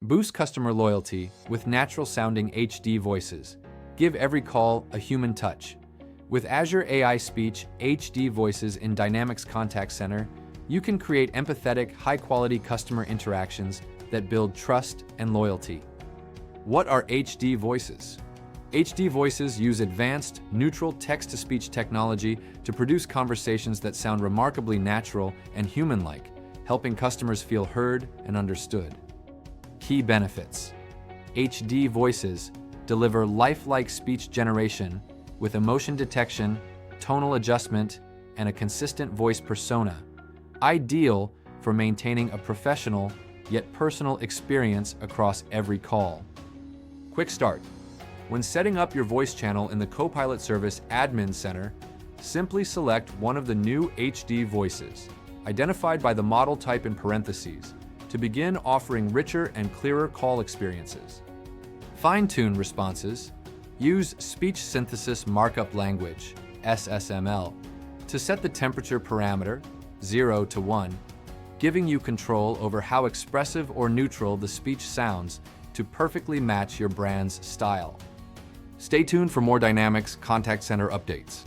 Boost customer loyalty with natural-sounding HD voices. Give every call a human touch. With Azure AI Speech HD voices in Dynamics Contact Center, you can create empathetic, high-quality customer interactions that build trust and loyalty. What are HD voices? HD voices use advanced, neutral text-to-speech technology to produce conversations that sound remarkably natural and human-like, helping customers feel heard and understood. Key benefits. HD voices deliver lifelike speech generation with emotion detection, tonal adjustment, and a consistent voice persona, ideal for maintaining a professional yet personal experience across every call. Quick start. When setting up your voice channel in the Copilot Service Admin Center, simply select one of the new HD voices, identified by the model type in parentheses, to begin offering richer and clearer call experiences. Fine-tune responses. Use Speech Synthesis Markup Language, SSML, to set the temperature parameter, 0 to 1, giving you control over how expressive or neutral the speech sounds to perfectly match your brand's style. Stay tuned for more Dynamics Contact Center updates.